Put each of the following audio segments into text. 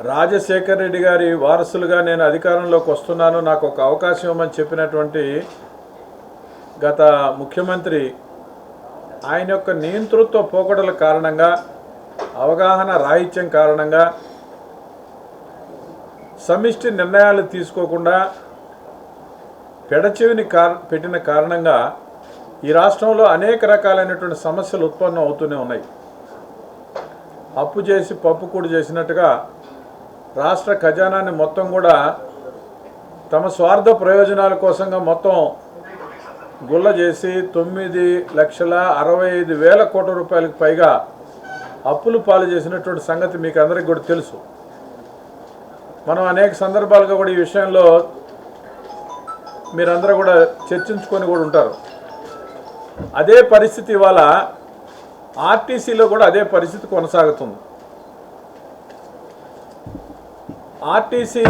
రాజశేఖర్ రెడ్డి గారి వారసులుగా నేను అధికారంలోకి వస్తున్నాను, నాకు ఒక అవకాశం ఇవ్వమని చెప్పినటువంటి గత ముఖ్యమంత్రి ఆయన యొక్క నియంతృత్వ పోకడల కారణంగా, అవగాహన రాహిత్యం కారణంగా, సమిష్టి నిర్ణయాలు తీసుకోకుండా పెడచెవిని పెట్టిన కారణంగా ఈ రాష్ట్రంలో అనేక రకాలైనటువంటి సమస్యలు ఉత్పన్నం అవుతూనే ఉన్నాయి. అప్పు చేసి పప్పు కూడు చేసినట్టుగా రాష్ట్ర ఖజానాన్ని మొత్తం కూడా తమ స్వార్థ ప్రయోజనాల కోసంగా మొత్తం గుల్ల చేసి 9,65,000 కోట్ల రూపాయలకు పైగా అప్పులు పాలు చేసినటువంటి సంగతి మీకు అందరికీ కూడా తెలుసు. మనం అనేక సందర్భాలుగా కూడా ఈ విషయంలో మీరందరూ కూడా చర్చించుకొని కూడా ఉంటారు. అదే పరిస్థితి ఇవాళ ఆర్టీసీలో కూడా అదే పరిస్థితి కొనసాగుతుంది. ఆర్టీసీ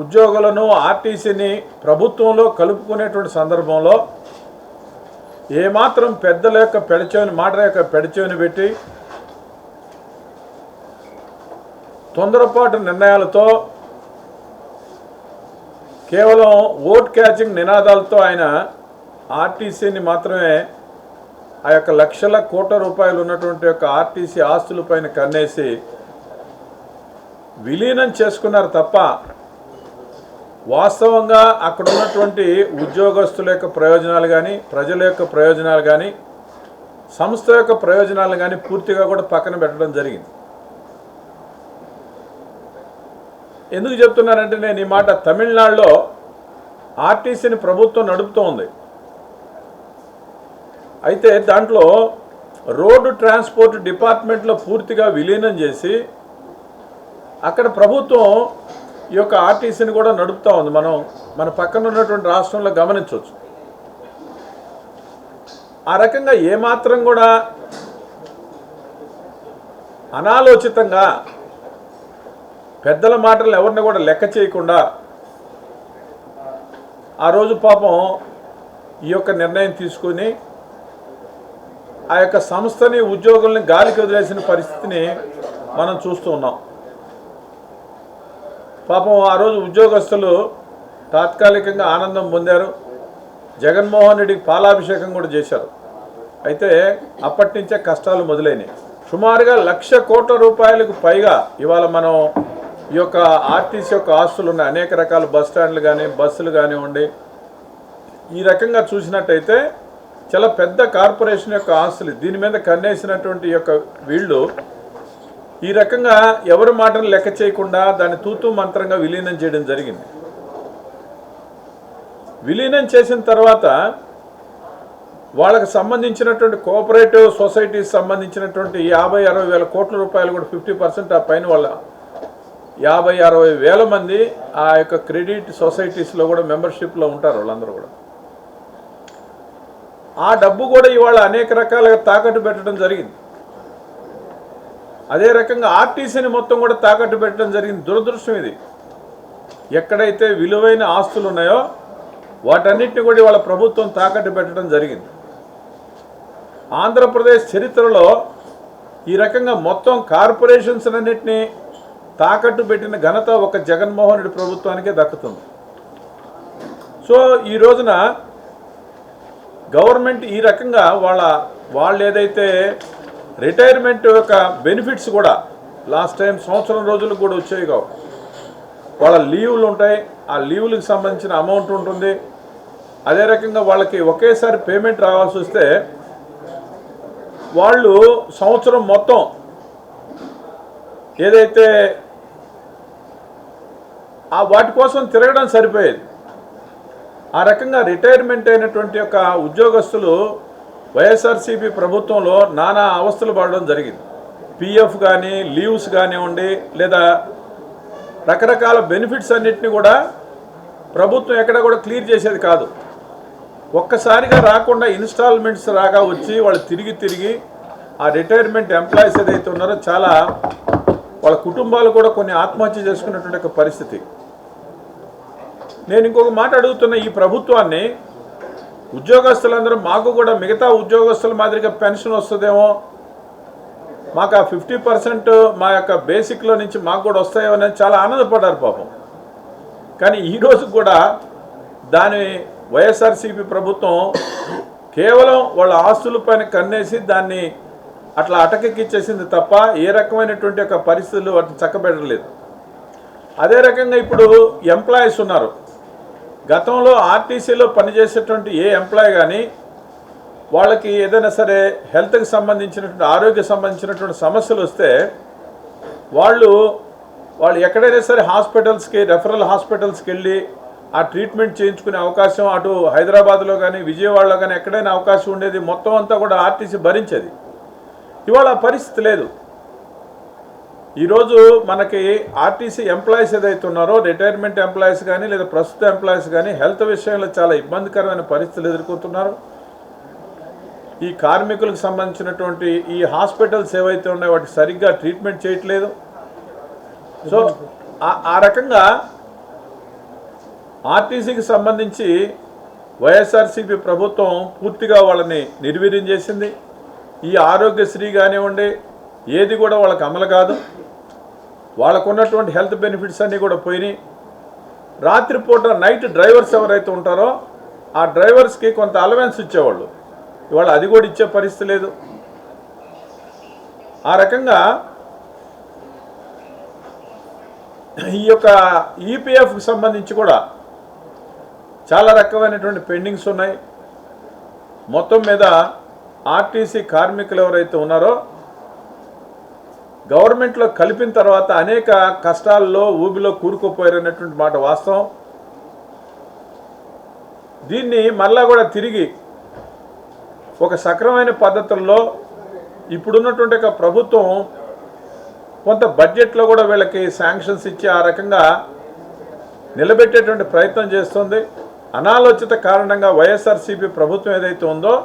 ఉద్యోగులను ఆర్టీసీని ప్రభుత్వంలో కలుపుకునేటువంటి సందర్భంలో ఏమాత్రం పెద్దల యొక్క మాట యొక్క పెడచెవిని పెట్టి తొందరపాటు నిర్ణయాలతో కేవలం ఓట్ క్యాచింగ్ నినాదాలతో ఆయన ఆర్టీసీని మాత్రమే ఆ యొక్క లక్షల కోట్ల రూపాయలు ఉన్నటువంటి యొక్క ఆర్టీసీ ఆస్తులపైన కన్నేసి విలీనం చేసుకున్నారు తప్ప వాస్తవంగా అక్కడ ఉన్నటువంటి ఉద్యోగస్తుల యొక్క ప్రయోజనాలు కానీ, ప్రజల యొక్క ప్రయోజనాలు కానీ, సంస్థ యొక్క ప్రయోజనాలు కానీ పూర్తిగా కూడా పక్కన పెట్టడం జరిగింది. ఎందుకు చెప్తున్నానంటే నేను ఈ మాట, తమిళనాడులో ఆర్టీసీని ప్రభుత్వం నడుపుతూ ఉంది. అయితే దాంట్లో రోడ్డు ట్రాన్స్పోర్ట్ డిపార్ట్మెంట్లో పూర్తిగా విలీనం చేసి అక్కడ ప్రభుత్వం ఈ యొక్క ఆర్టీసీని కూడా నడుపుతూ ఉంది. మన పక్కన ఉన్నటువంటి రాష్ట్రంలో గమనించవచ్చు. ఆ రకంగా ఏమాత్రం కూడా అనాలోచితంగా పెద్దల మాటలు ఎవరిని కూడా లెక్క చేయకుండా ఆ రోజు పాపం ఈ యొక్క నిర్ణయం తీసుకుని ఆ యొక్క సంస్థని, ఉద్యోగుల్ని గాలికి వదిలేసిన పరిస్థితిని మనం చూస్తూ ఉన్నాం. పాపం ఆ రోజు ఉద్యోగస్తులు తాత్కాలికంగా ఆనందం పొందారు. జగన్మోహన్ రెడ్డికి పాలాభిషేకం కూడా చేశారు. అయితే అప్పటి నుంచే కష్టాలు మొదలైనవి. సుమారుగా 1,00,000 కోట్ల రూపాయలకు పైగా ఇవాళ మనం ఈ యొక్క ఆర్టీసీ యొక్క ఆస్తులు ఉన్నాయి. అనేక రకాల బస్ స్టాండ్లు కానీ, బస్సులు కానివ్వండి. ఈ రకంగా చూసినట్టయితే చాలా పెద్ద కార్పొరేషన్ యొక్క ఆస్తులు. దీని మీద కన్నేసినటువంటి యొక్క వీళ్ళు ఈ రకంగా ఎవరి మాటను లెక్క చేయకుండా దాన్ని తూతూ మంత్రంగా విలీనం చేయడం జరిగింది. విలీనం చేసిన తర్వాత వాళ్ళకు సంబంధించినటువంటి కోఆపరేటివ్ సొసైటీస్ సంబంధించినటువంటి 50-60 వేల కోట్ల రూపాయలు కూడా 50% ఆ పైన వాళ్ళ 50-60 వేల మంది ఆ యొక్క క్రెడిట్ సొసైటీస్లో కూడా మెంబర్షిప్లో ఉంటారు. వాళ్ళందరూ కూడా ఆ డబ్బు కూడా ఇవాళ అనేక రకాలుగా తాకట్టు పెట్టడం జరిగింది. అదే రకంగా ఆర్టీసీని మొత్తం కూడా తాకట్టు పెట్టడం జరిగింది. దురదృష్టం ఇది. ఎక్కడైతే విలువైన ఆస్తులు ఉన్నాయో వాటన్నిటిని కూడా ఇవాళ ప్రభుత్వం తాకట్టు పెట్టడం జరిగింది. ఆంధ్రప్రదేశ్ చరిత్రలో ఈ రకంగా మొత్తం కార్పొరేషన్స్ అన్నింటినీ తాకట్టు పెట్టిన ఘనత ఒక జగన్మోహన్ రెడ్డి ప్రభుత్వానికే దక్కుతుంది. సో ఈ రోజున గవర్నమెంట్ ఈ రకంగా వాళ్ళు ఏదైతే రిటైర్మెంట్ యొక్క బెనిఫిట్స్ కూడా లాస్ట్ టైం సంవత్సరం రోజులకు కూడా వచ్చాయి కావు. వాళ్ళ లీవులు ఉంటాయి. ఆ లీవులకు సంబంధించిన అమౌంట్ ఉంటుంది. అదే రకంగా వాళ్ళకి ఒకేసారి పేమెంట్ రావాల్సి వస్తే వాళ్ళు సంవత్సరం మొత్తం ఏదైతే వాటి కోసం తిరగడం సరిపోయేది. ఆ రకంగా రిటైర్మెంట్ అయినటువంటి యొక్క ఉద్యోగస్తులు వైఎస్ఆర్సీపీ ప్రభుత్వంలో నానా అవస్థలు పడడం జరిగింది. పిఎఫ్ కానీ, లీవ్స్ కానివ్వండి, లేదా రకరకాల బెనిఫిట్స్ అన్నిటిని కూడా ప్రభుత్వం ఎక్కడ కూడా క్లియర్ చేసేది కాదు. ఒక్కసారిగా రాకుండా ఇన్స్టాల్మెంట్స్ రాగా వచ్చి వాళ్ళు తిరిగి ఆ రిటైర్మెంట్ ఎంప్లాయీస్ ఏదైతే ఉన్నారో చాలా వాళ్ళ కుటుంబాలు కూడా కొన్ని ఆత్మహత్య చేసుకున్నటువంటి ఒక పరిస్థితి. నేను ఇంకొక మాట అడుగుతున్న ఈ ప్రభుత్వాన్ని, ఉద్యోగస్తులందరూ మాకు కూడా మిగతా ఉద్యోగస్తుల మాదిరిగా పెన్షన్ వస్తుందేమో, మాకు ఆ 50% మా యొక్క బేసిక్లో నుంచి మాకు కూడా వస్తాయో అనేది చాలా ఆనందపడ్డారు పాపం. కానీ ఈరోజు కూడా దాని వైఎస్ఆర్సీపీ ప్రభుత్వం కేవలం వాళ్ళ ఆస్తులపైన కన్నేసి దాన్ని అట్లా అటకెక్కిచ్చేసింది తప్ప ఏ రకమైనటువంటి ఒక పరిస్థితులు వాటిని చక్కబెట్టలేదు. అదే రకంగా ఇప్పుడు ఎంప్లాయీస్ ఉన్నారు. గతంలో ఆర్టీసీలో పనిచేసేటువంటి ఏ ఎంప్లాయీ కానీ వాళ్ళకి ఏదైనా సరే హెల్త్కి సంబంధించినటువంటి ఆరోగ్య సంబంధించినటువంటి సమస్యలు వస్తే వాళ్ళు ఎక్కడైనా సరే హాస్పిటల్స్కి రెఫరల్ హాస్పిటల్స్కి వెళ్ళి ఆ ట్రీట్మెంట్ చేయించుకునే అవకాశం అటు హైదరాబాద్లో కానీ విజయవాడలో కానీ ఎక్కడైనా అవకాశం ఉండేది. మొత్తం అంతా కూడా ఆర్టీసీ భరించేది. ఇవాళ ఆ పరిస్థితి లేదు. ఈరోజు మనకి ఆర్టీసీ ఎంప్లాయీస్ ఏదైతే ఉన్నారో రిటైర్మెంట్ ఎంప్లాయీస్ కానీ లేదా ప్రస్తుత ఎంప్లాయీస్ కానీ హెల్త్ విషయంలో చాలా ఇబ్బందికరమైన పరిస్థితులు ఎదుర్కొంటున్నారు. ఈ కార్మికులకు సంబంధించినటువంటి ఈ హాస్పిటల్స్ ఏవైతే ఉన్నాయో వాటికి సరిగ్గా ట్రీట్మెంట్ చేయట్లేదు. సో ఆ రకంగా ఆర్టీసీకి సంబంధించి వైఎస్ఆర్సీపీ ప్రభుత్వం పూర్తిగా వాళ్ళని నిర్వీర్యం చేసింది. ఈ ఆరోగ్యశ్రీ కానివ్వండి ఏది కూడా వాళ్ళకి అమలు కాదు. వాళ్ళకు ఉన్నటువంటి హెల్త్ బెనిఫిట్స్ అన్నీ కూడా పోయినాయి. రాత్రిపూట నైట్ డ్రైవర్స్ ఎవరైతే ఉంటారో ఆ డ్రైవర్స్కి కొంత అలవెన్స్ ఇచ్చేవాళ్ళు, ఇవాళ అది కూడా ఇచ్చే పరిస్థితి లేదు. ఆ రకంగా ఈ యొక్క ఈపీఎఫ్కి సంబంధించి కూడా చాలా రకమైనటువంటి పెండింగ్స్ ఉన్నాయి. మొత్తం మీద ఆర్టీసీ కార్మికులు ఎవరైతే ఉన్నారో గవర్నమెంట్లో కలిపిన తర్వాత అనేక కష్టాల్లో ఊబిలో కూరుకుపోయారనేటువంటి మాట వాస్తవం. దీన్ని మళ్ళా కూడా తిరిగి ఒక సక్రమైన పద్ధతుల్లో ఇప్పుడున్నటువంటి ఒక ప్రభుత్వం కొంత బడ్జెట్లో కూడా వీళ్ళకి శాంక్షన్స్ ఇచ్చి ఆ రకంగా నిలబెట్టేటువంటి ప్రయత్నం చేస్తుంది. అనాలోచిత కారణంగా వైఎస్ఆర్సీపీ ప్రభుత్వం ఏదైతే ఉందో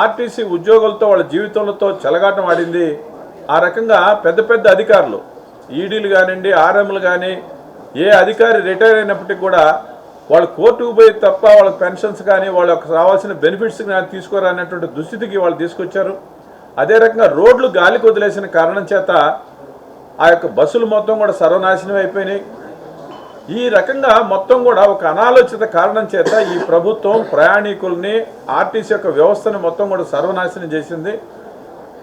ఆర్టీసీ ఉద్యోగులతో వాళ్ళ జీవితాలతో చెలగాటం ఆడింది. ఆ రకంగా పెద్ద పెద్ద అధికారులు ఈడీలు కానివ్వండి ఆర్ఎంలు కానీ ఏ అధికారి రిటైర్ అయినప్పటికీ కూడా వాళ్ళు కోర్టుకు పోయి తప్ప వాళ్ళ పెన్షన్స్ కానీ వాళ్ళకి రావాల్సిన బెనిఫిట్స్ కానీ తీసుకోరానటువంటి దుస్థితికి వాళ్ళు తీసుకొచ్చారు. అదే రకంగా రోడ్లు గాలికి వదిలేసిన కారణం చేత ఆ యొక్క బస్సులు మొత్తం కూడా సర్వనాశనం అయిపోయినాయి. ఈ రకంగా మొత్తం కూడా ఒక అనాలోచిత కారణం చేత ఈ ప్రభుత్వం ప్రయాణికుల్ని ఆర్టీసీ యొక్క వ్యవస్థను మొత్తం కూడా సర్వనాశనం చేసింది.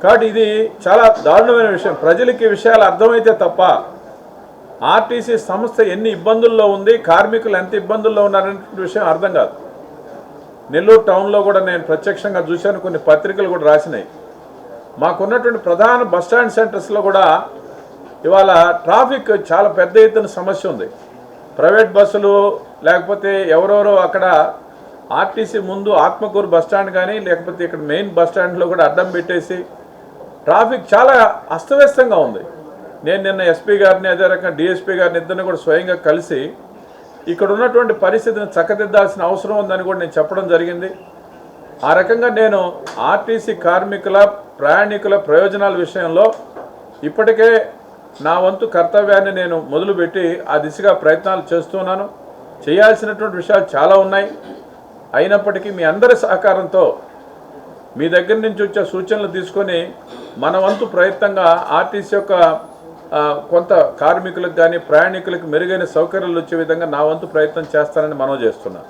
కాబట్టి ఇది చాలా దారుణమైన విషయం. ప్రజలకి ఈ విషయాలు అర్థమైతే తప్ప ఆర్టీసీ సంస్థ ఎన్ని ఇబ్బందుల్లో ఉంది, కార్మికులు ఎంత ఇబ్బందుల్లో ఉన్నారనే విషయం అర్థం కాదు. నెల్లూరు టౌన్లో కూడా నేను ప్రత్యక్షంగా చూశాను, కొన్ని పత్రికలు కూడా రాసినాయి. మాకున్నటువంటి ప్రధాన బస్టాండ్ సెంటర్స్లో కూడా ఇవాళ ట్రాఫిక్ చాలా పెద్ద ఎత్తున సమస్య ఉంది. ప్రైవేట్ బస్సులు లేకపోతే ఎవరెవరో అక్కడ ఆర్టీసీ ముందు ఆత్మకూరు బస్టాండ్ కానీ లేకపోతే ఇక్కడ మెయిన్ బస్టాండ్లో కూడా అడ్డం పెట్టేసి ట్రాఫిక్ చాలా అస్తవ్యస్తంగా ఉంది. నేను నిన్న ఎస్పీ గారిని అదే రకంగా డిఎస్పీ గారిని ఇద్దరిని కూడా స్వయంగా కలిసి ఇక్కడ ఉన్నటువంటి పరిస్థితిని చక్కదిద్దాల్సిన అవసరం ఉందని కూడా నేను చెప్పడం జరిగింది. ఆ రకంగా నేను ఆర్టీసీ కార్మికుల ప్రయాణికుల ప్రయోజనాల విషయంలో ఇప్పటికే నా వంతు కర్తవ్యాన్ని నేను మొదలుపెట్టి ఆ దిశగా ప్రయత్నాలు చేస్తున్నాను. చేయాల్సినటువంటి విషయాలు చాలా ఉన్నాయి. అయినప్పటికీ మీ అందరి సహకారంతో మీ దగ్గర నుంచి వచ్చే సూచనలు తీసుకొని మన వంతు ప్రయత్నంగా ఆర్టీసీ యొక్క కొంత కార్మికులకు కానీ ప్రయాణికులకు మెరుగైన సౌకర్యాలు వచ్చే విధంగా నా వంతు ప్రయత్నం చేస్తానని మనవి చేస్తున్నాను.